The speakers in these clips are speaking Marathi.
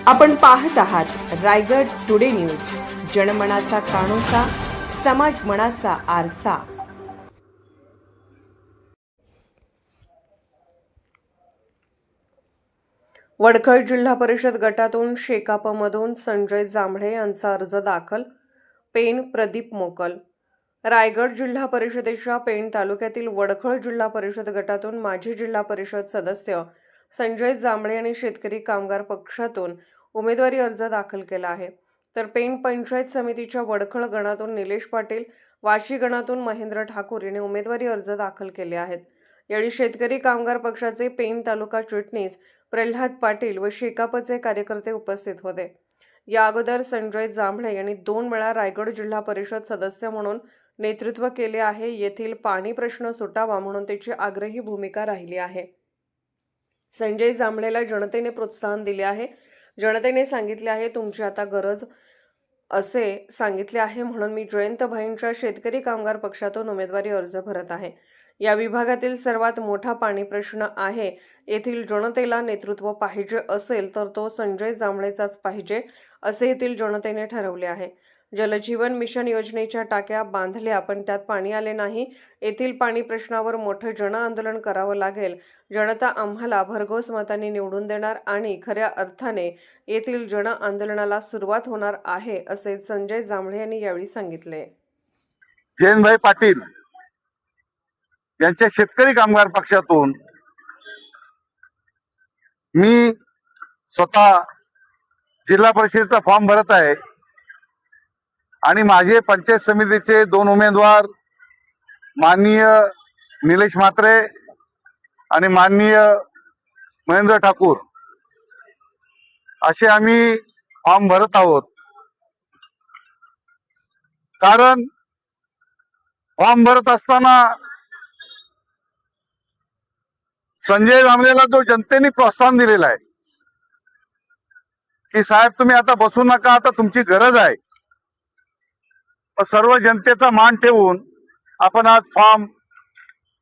आपण पाहत आहात रायगड टुडे न्यूज, जनमनाचा कानोसा, समाज मनाचा आरसा। वडखळ जिल्हा परिषद गटातून शेकापमधून संजय जांभळे यांचा अर्ज दाखल। पेण प्रदीप मोकल। रायगड जिल्हा परिषदेच्या पेण तालुक्यातील वडखळ जिल्हा परिषद गटातून माजी जिल्हा परिषद सदस्य संजय जांभळे यांनी शेतकरी कामगार पक्षातून उमेदवारी अर्ज दाखल केला आहे। तर पेण पंचायत समितीच्या वडखळ गणातून निलेश पाटील, वाशी गणातून महेंद्र ठाकूर यांनी उमेदवारी अर्ज दाखल केले आहेत। यावेळी शेतकरी कामगार पक्षाचे पेण तालुका चिटणीस प्रल्हाद पाटील व शेकापचे कार्यकर्ते उपस्थित होते। या अगोदर संजय जांभळे यांनी 2 वेळा रायगड जिल्हा परिषद सदस्य म्हणून नेतृत्व केले आहे। येथील पाणी प्रश्न सुटावा म्हणून त्याची आग्रही भूमिका राहिली आहे। संजय जांभळेला जनतेने प्रोत्साहन दिले आहे। जनतेने सांगितले आहे तुमची आता गरज असे सांगितले आहे, म्हणून मी जयंत भाईंच्या शेतकरी कामगार पक्षातून उमेदवारी अर्ज भरत आहे। या विभागातील सर्वात मोठा पाणी प्रश्न आहे। येथील जनतेला नेतृत्व पाहिजे असेल तर तो संजय जांभळेचाच पाहिजे असे येथील जनतेने ठरवले आहे। जलजीवन मिशन योजनेच्या टाक्या बांधल्या पण त्यात पाणी आले नाही। येथील पाणी प्रश्नावर मोठं जन आंदोलन करावं लागेल। जनता आम्हाला भरघोस मतांनी निवडून देणार आणि खऱ्या अर्थाने येथील जन आंदोलनाला सुरुवात होणार आहे असे संजय जांभळे यांनी यावेळी सांगितले। जयंतभाई पाटील यांच्या शेतकरी कामगार पक्षातून मी स्वतः जिल्हा परिषदेचा फॉर्म भरत आहे आणि माझे पंचायत समितीचे 2 उमेदवार माननीय निलेश म्हात्रे आणि माननीय महेंद्र ठाकूर असे आम्ही फॉर्म भरत आहोत। कारण फॉर्म भरत असताना संजय जांभळेला जो जनतेने प्रोत्साहन दिलेला आहे की साहेब तुम्ही आता बसू नका, आता तुमची गरज आहे, सर्व जनतेचा मान ठेवून आपण आज फॉर्म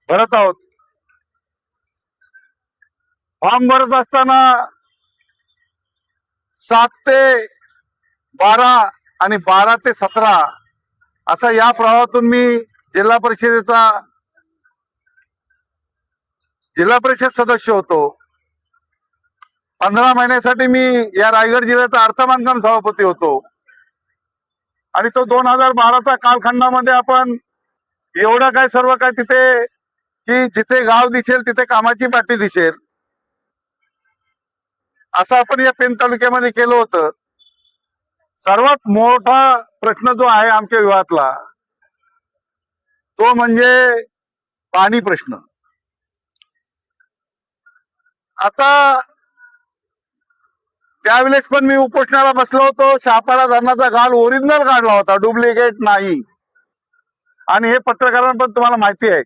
भरत आहोत। फॉर्म भरत असताना 7 ते 12 आणि 12 ते 17 असा या प्रवाहातून मी जिल्हा परिषद सदस्य होतो। 15 महिन्यासाठी मी या रायगड जिल्ह्याचा अर्थबांधकाम सभापती होतो आणि तो 2012चा कालखंडामध्ये आपण एवढं काय सर्व काय तिथे की जिथे गाव दिसेल तिथे कामाची पाटी दिसेल असं आपण या पेण तालुक्यामध्ये केलं होतं। सर्वात मोठा प्रश्न जो आहे आमच्या विभागातला तो म्हणजे पाणी प्रश्न। आता त्यावेळेस पण मी उपोषणाला बसलो होतो। शहापारा धरणाचा गाळ ओरिजिनल काढला होता, डुप्लिकेट नाही, आणि हे पत्रकारांना पण तुम्हाला माहिती आहे।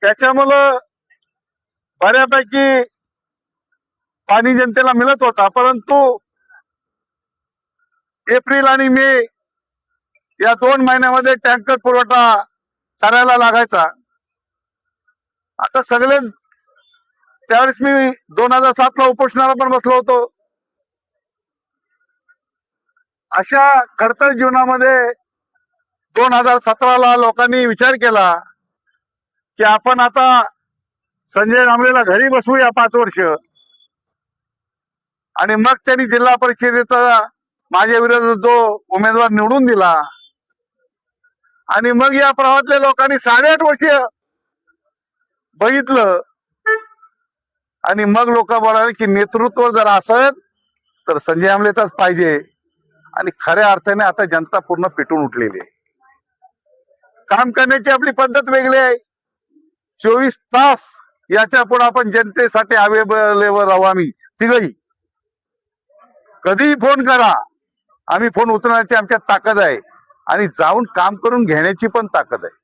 त्याच्यामुळं बऱ्यापैकी पाणी जनतेला मिळत होता, परंतु एप्रिल आणि मे या 2 महिन्यामध्ये टँकर पुरवठा करायला लागायचा। आता सगळे त्यावेळेस मी 2007 ला उपोषणाला पण बसलो होतो। अशा खडतर जीवनामध्ये 2017 ला लोकांनी विचार केला की आपण आता संजय जांभळेला घरी बसवूया 5 वर्ष, आणि मग त्यांनी जिल्हा परिषदेचा माझ्या विरोधात जो उमेदवार निवडून दिला आणि मग या प्रवाहातल्या लोकांनी 8.5 वर्ष बघितलं आणि मग लोक बोलाले की नेतृत्व जर असेल तर संजय जांभळेचाच पाहिजे। आणि खऱ्या अर्थाने आता जनता पूर्ण पेटून उठलेली आहे। काम करण्याची आपली पद्धत वेगळी आहे। 24 तास याच्या पुढे आपण जनतेसाठी अवेलेबल राहू। आम्ही तिघही कधीही फोन करा, आम्ही फोन उचलण्याची आमच्यात ताकद आहे आणि जाऊन काम करून घेण्याची पण ताकद आहे।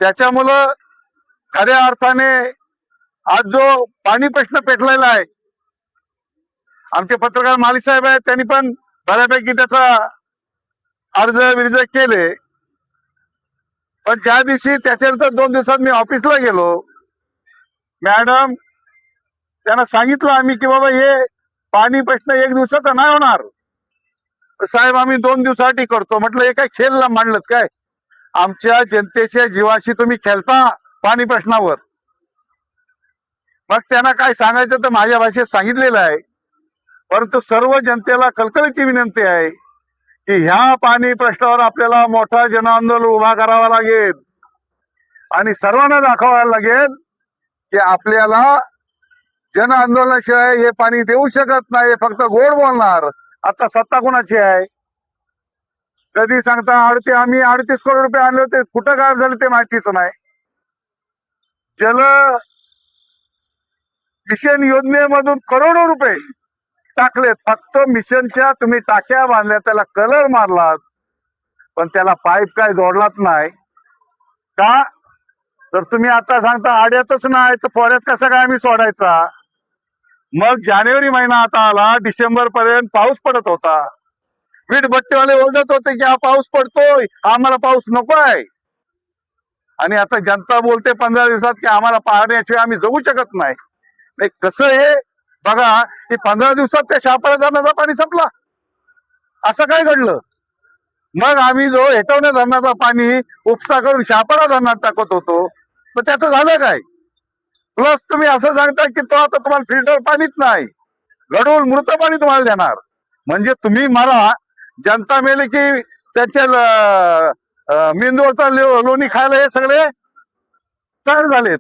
त्याच्यामुळं खऱ्या अर्थाने आज जो पाणी प्रश्न पेटलेला आहे, आमचे पत्रकार माली साहेब आहेत, त्यांनी पण बऱ्यापैकी त्याचा अर्ज केले। पण ज्या दिवशी त्याच्यानंतर 2 दिवसात मी ऑफिसला गेलो, मॅडम त्यांना सांगितलं आम्ही की बाबा हे पाणी प्रश्न एक दिवसाचा नाही होणार. साहेब आम्ही 2 दिवसासाठी करतो. म्हटलं हे काय खेळला मांडलं काय? आमच्या जनतेच्या जीवाशी तुम्ही खेळता पाणी प्रश्नावर. मग त्यांना काय सांगायचं तर माझ्या भाषेत सांगितलेलं आहे. परंतु सर्व जनतेला कळकळीची विनंती आहे की ह्या पाणी प्रश्नावर आपल्याला मोठा जनआंदोलन उभा करावा लागेल आणि सर्वांना दाखवायला लागेल की आपल्याला जन आंदोलनाशिवाय हे पाणी देऊ शकत नाही. फक्त गोड बोलणार. आता सत्ता कोणाची आहे? कधी सांगता आम्ही 38 करोड रुपये आणले होते, कुठं गायब झाले ते माहितीच नाही. जल मिशन योजनेमधून करोडो रुपये टाकलेत. फक्त मिशनच्या तुम्ही टाक्या बांधल्या, त्याला कलर मारलात, पण त्याला पाईप काय जोडलाच नाही का? तर तुम्ही आता सांगता आड्यातच नाही तर पोऱ्यात कसा काय आम्ही सोडायचा? मग जानेवारी महिना आता आला, डिसेंबर पर्यंत पाऊस पडत होता. वीटभट्टीवाले ओरडत होते की हा पाऊस पडतोय, आम्हाला पाऊस नको आहे. आणि आता जनता बोलते 15 दिवसात की आम्हाला पाहण्याशिवाय आम्ही जगू शकत नाही. कसं हे बघा, की 15 दिवसात त्या शापाला धरणाचा पाणी संपला. असं काय घडलं? मग आम्ही जो हेटवण्या धरणाचा पाणी उपसा करून शापाला धरणात टाकत होतो, तर त्याचं झालं काय? प्लस तुम्ही असं सांगता की तो आता तुम्हाला फिल्टर पाणीच नाही, गढूळ मृत पाणी तुम्हाला देणार. म्हणजे मला जनता मेले की त्याच्या मेंदूवरचा लोणी खायला हे सगळे तयार झालेत.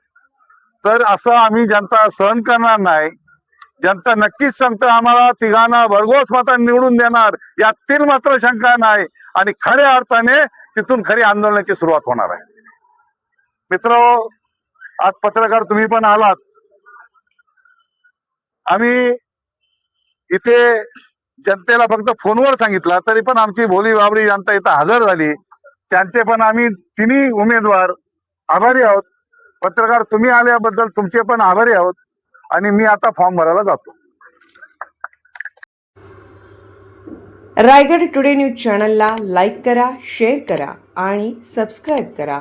तर असं आम्ही जनता सहन करणार नाही. जनता नक्कीच सांगतं आम्हाला तिघांना भरघोस मतांनी निवडून देणार, यातील मात्र शंका नाही. आणि खऱ्या अर्थाने तिथून खरी आंदोलनाची सुरुवात होणार आहे. मित्र, आज पत्रकार तुम्ही पण आलात. आम्ही इथे जनतेला फक्त फोनवर सांगितलं, तरी पण आमची भोली बाबरी जनता इथं हजर झाली. त्यांचे पण आम्ही तिन्ही उमेदवार आभारी आहोत. पत्रकार तुम्ही आल्याबद्दल तुमचे पण आभारी आहोत. आणि मी आता फॉर्म भरायला जातो. रायगड टुडे न्यूज चॅनलला लाईक करा, शेअर करा आणि सबस्क्राईब करा.